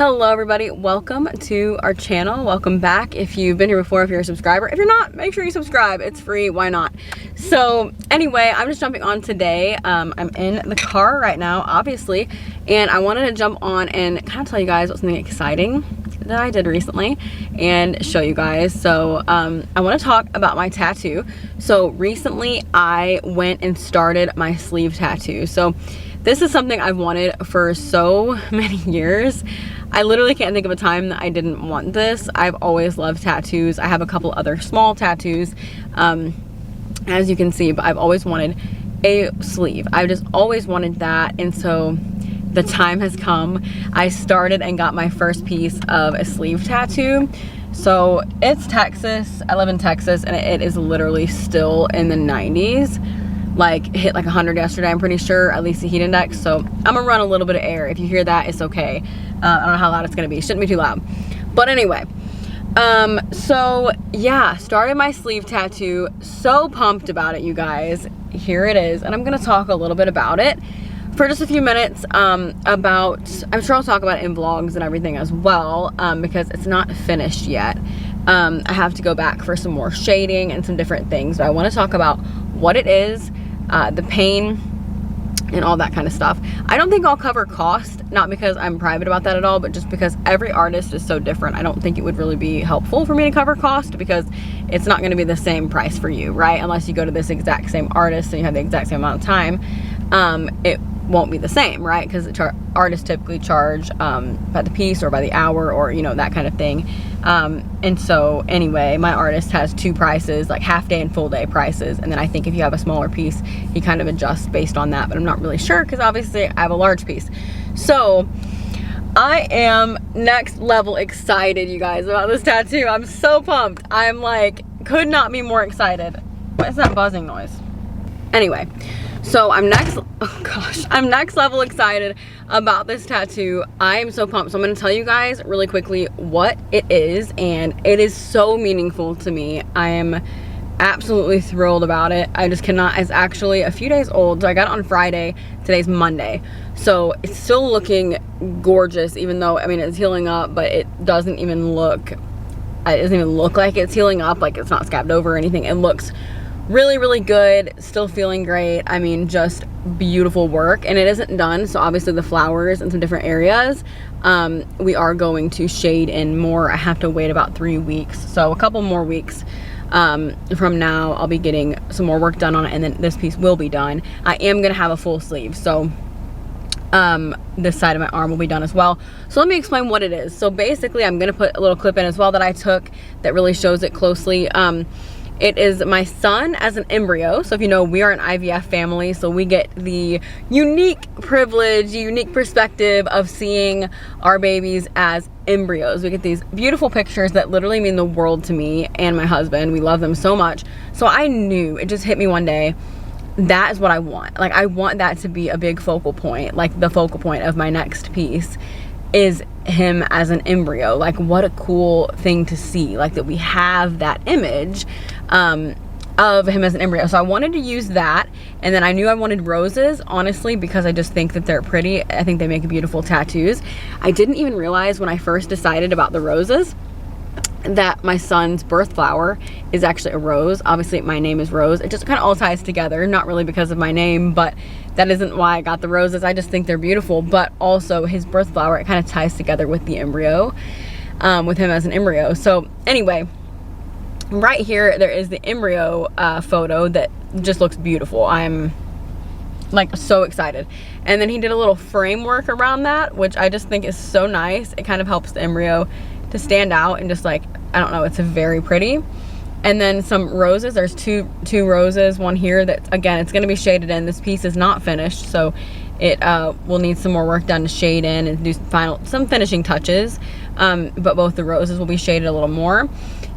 Hello everybody, welcome to our channel. Welcome back if you've been here before, if you're a subscriber. If you're not, make sure you subscribe. It's free, why not? So anyway, I'm just jumping on today. I'm in the car right now, obviously, and I wanted to jump on and kind of tell you guys what's something exciting that I did recently and show you guys. So I want to talk about my tattoo. So recently I went and started my sleeve tattoo. So this is something I've wanted for so many years. I literally can't think of a time that I didn't want this. I've always loved tattoos. I have a couple other small tattoos, as you can see, but I've always wanted a sleeve. I've just always wanted that, and so the time has come. I started and got my first piece of a sleeve tattoo. So it's Texas. I live in Texas, and it is literally still in the 90s. Like hit like 100 yesterday, I'm pretty sure, at least the heat index. So I'm gonna run a little bit of air. If you hear that, it's okay. I don't know how loud it's gonna be. It shouldn't be too loud. But anyway, so yeah, started my sleeve tattoo. So pumped about it, you guys. Here it is, and I'm gonna talk a little bit about it for just a few minutes. I'm sure I'll talk about it in vlogs and everything as well, because it's not finished yet. I have to go back for some more shading and some different things, but I want to talk about what it is, the pain, and all that kind of stuff. I don't think I'll cover cost, not because I'm private about that at all, but just because every artist is so different. I don't think it would really be helpful for me to cover cost, because it's not going to be the same price for you, right? Unless you go to this exact same artist and you have the exact same amount of time, it won't be the same, right? Because artists typically charge by the piece or by the hour, or you know, that kind of thing. And so anyway, my artist has two prices, like half day and full day prices, and then I think if you have a smaller piece, he kind of adjusts based on that, but I'm not really sure because obviously I have a large piece. So I am next level excited, you guys, about this tattoo. I'm so pumped. I'm like, could not be more excited. What is that buzzing noise? Anyway, so I'm next level excited about this tattoo. I am so pumped. So I'm going to tell you guys really quickly what it is, and it is so meaningful to me. I am absolutely thrilled about it. I just cannot. It's actually a few days old. So I got it on Friday. Today's Monday. So it's still looking gorgeous, even though, I mean, it's healing up, but it doesn't even look like it's healing up, like it's not scabbed over or anything. It looks really, really good. Still feeling great. I mean, just beautiful work, and it isn't done. So obviously the flowers and some different areas, we are going to shade in more. I have to wait about 3 weeks, so a couple more weeks from now I'll be getting some more work done on it, and then this piece will be done. I am gonna have a full sleeve, so this side of my arm will be done as well. So let me explain what it is. So basically, I'm gonna put a little clip in as well that I took that really shows it closely. It is my son as an embryo. So if you know, we are an IVF family, so we get the unique privilege, unique perspective of seeing our babies as embryos. We get these beautiful pictures that literally mean the world to me and my husband. We love them so much. So I knew, it just hit me one day, that is what I want. Like, I want that to be a big focal point. Like, the focal point of my next piece is him as an embryo. Like, what a cool thing to see, like that we have that image of him as an embryo. So I wanted to use that, and then I knew I wanted roses, honestly, because I just think that they're pretty. I think they make beautiful tattoos. I didn't even realize when I first decided about the roses that my son's birth flower is actually a rose. Obviously my name is Rose. It just kind of all ties together, not really because of my name, but that isn't why I got the roses. I just think they're beautiful, but also his birth flower, it kind of ties together with the embryo, with him as an embryo. So anyway, right here there is the embryo photo that just looks beautiful. I'm like so excited. And then he did a little framework around that, which I just think is so nice. It kind of helps the embryo to stand out, and just like, I don't know, it's very pretty. And then some roses. There's two roses, one here that, again, it's going to be shaded in. This piece is not finished, so it will need some more work done to shade in and do some finishing touches, but both the roses will be shaded a little more.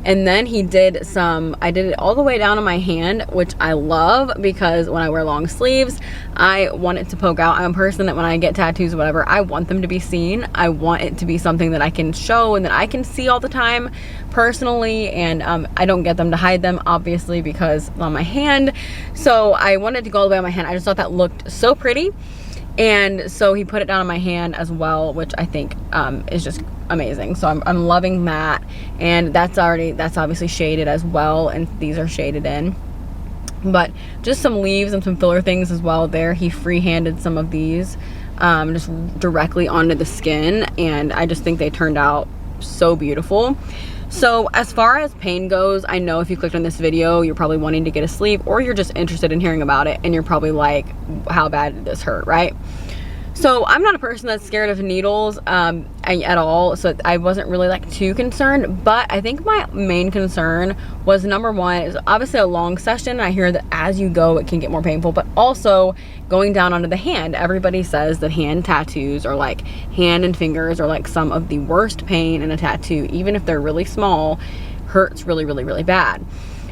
And then he did I did it all the way down on my hand, which I love, because when I wear long sleeves, I want it to poke out. I'm a person that when I get tattoos or whatever, I want them to be seen. I want it to be something that I can show and that I can see all the time personally, and I don't get them to hide them, obviously, because on my hand. So I wanted to go all the way on my hand. I just thought that looked so pretty. And so he put it down on my hand as well, which I think is just amazing. So I'm loving that. And that's obviously shaded as well, and these are shaded in. But just some leaves and some filler things as well there. He free-handed some of these just directly onto the skin, and I just think they turned out so beautiful. So as far as pain goes, I know if you clicked on this video, you're probably wanting to get a sleeve, or you're just interested in hearing about it, and you're probably like, how bad did this hurt, right? So I'm not a person that's scared of needles at all, so I wasn't really like too concerned. But I think my main concern was, number one, is obviously a long session. I hear that as you go it can get more painful, but also going down onto the hand. Everybody says that hand tattoos, or like hand and fingers, are like some of the worst pain in a tattoo. Even if they're really small, hurts really, really, really bad.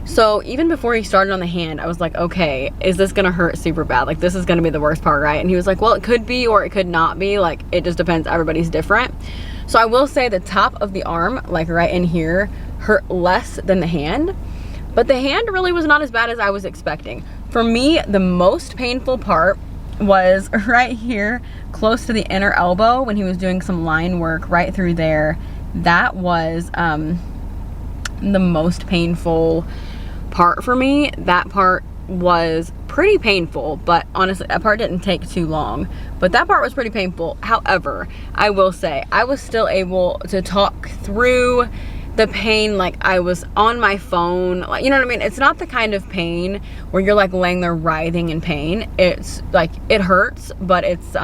So even before he started on the hand, I was like, okay, is this gonna hurt super bad? Like, this is gonna be the worst part, right? And he was like, well, it could be, or it could not be. Like, it just depends. Everybody's different. So I will say the top of the arm, like right in here, hurt less than the hand, but the hand really was not as bad as I was expecting. For me, the most painful part was right here, close to the inner elbow, when he was doing some line work right through there. That was the most painful part for me. That part was pretty painful, but honestly that part didn't take too long, but that part was pretty painful. However, I will say I was still able to talk through the pain like I was on my phone. Like, you know what I mean? It's not the kind of pain where you're like laying there writhing in pain. It's like, it hurts, but it's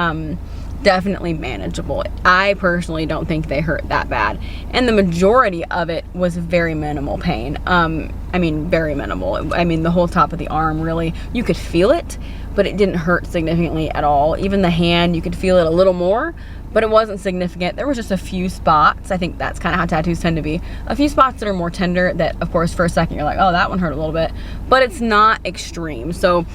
definitely manageable. I personally don't think they hurt that bad, and the majority of it was very minimal pain. I mean, very minimal. I mean, the whole top of the arm, really, you could feel it, but it didn't hurt significantly at all. Even the hand, you could feel it a little more, but it wasn't significant. There was just a few spots. I think that's kind of how tattoos tend to be. A few spots that are more tender that, of course, for a second you're like, oh, that one hurt a little bit, but it's not extreme. So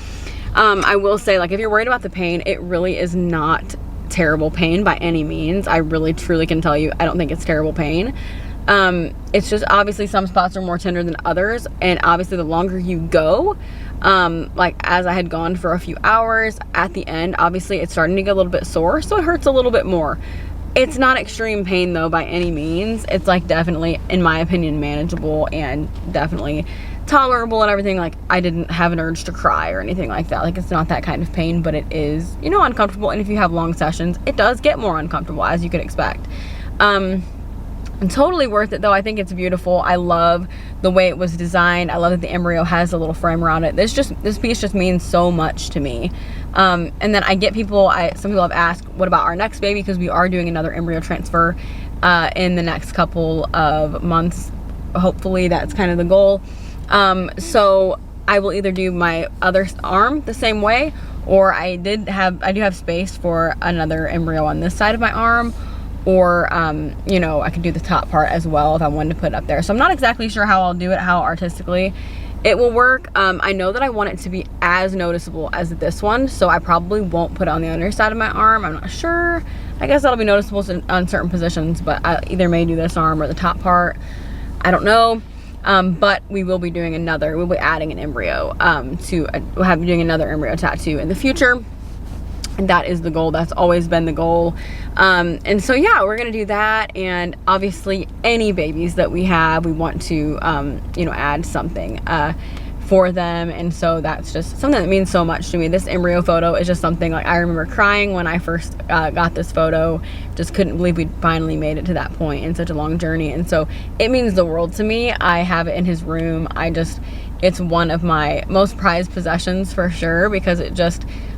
I will say, like, if you're worried about the pain, it really is not terrible pain by any means. I really truly can tell you, I don't think it's terrible pain. It's just obviously some spots are more tender than others, and obviously the longer you go, like as I had gone for a few hours, at the end obviously it's starting to get a little bit sore, so it hurts a little bit more. It's not extreme pain though by any means. It's like definitely, in my opinion, manageable and definitely tolerable and everything. Like, I didn't have an urge to cry or anything like that. Like, it's not that kind of pain, but it is, you know, uncomfortable. And if you have long sessions, it does get more uncomfortable, as you could expect. And totally worth it though. I think it's beautiful. I love the way it was designed. I love that the Embryo has a little frame around it. This piece just means so much to me. And then I get people, some people have asked, what about our next baby? Because we are doing another embryo transfer in the next couple of months. Hopefully that's kind of the goal. So I will either do my other arm the same way, or I do have space for another embryo on this side of my arm, or you know, I could do the top part as well if I wanted to put it up there. So I'm not exactly sure how I'll do it, how artistically it will work. I know that I want it to be as noticeable as this one, so I probably won't put it on the other side of my arm. I'm not sure. I guess that'll be noticeable on certain positions, but I either may do this arm or the top part. I don't know. But we will be doing we'll be adding an embryo we'll be doing another embryo tattoo in the future. And that is the goal. That's always been the goal. And so yeah, we're gonna do that. And obviously any babies that we have, we want to you know, add something for them. And so that's just something that means so much to me. This embryo photo is just something, like, I remember crying when I first got this photo. Just couldn't believe we finally made it to that point in such a long journey. And so it means the world to me. I have it in his room. It's one of my most prized possessions for sure, because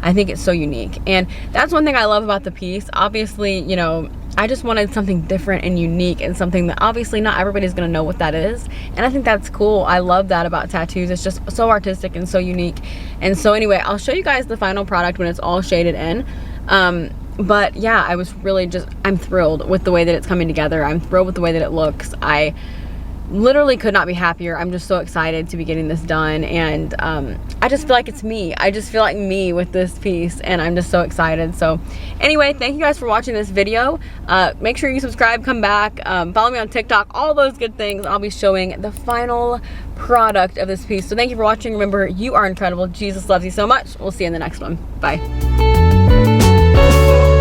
I think it's so unique. And that's one thing I love about the piece. Obviously, you know, I just wanted something different and unique, and something that obviously not everybody's gonna know what that is. And I think that's cool. I love that about tattoos. It's just so artistic and so unique. And so anyway, I'll show you guys the final product when it's all shaded in. But yeah, I was really I'm thrilled with the way that it's coming together. I'm thrilled with the way that it looks. I literally could not be happier. I'm just so excited to be getting this done, and I just feel like it's me. I just feel like me with this piece, and I'm just so excited. So anyway, thank you guys for watching this video. Make sure you subscribe, come back, follow me on TikTok, all those good things. I'll be showing the final product of this piece. So thank you for watching. Remember, you are incredible. Jesus loves you so much. We'll see you in the next one. Bye. you.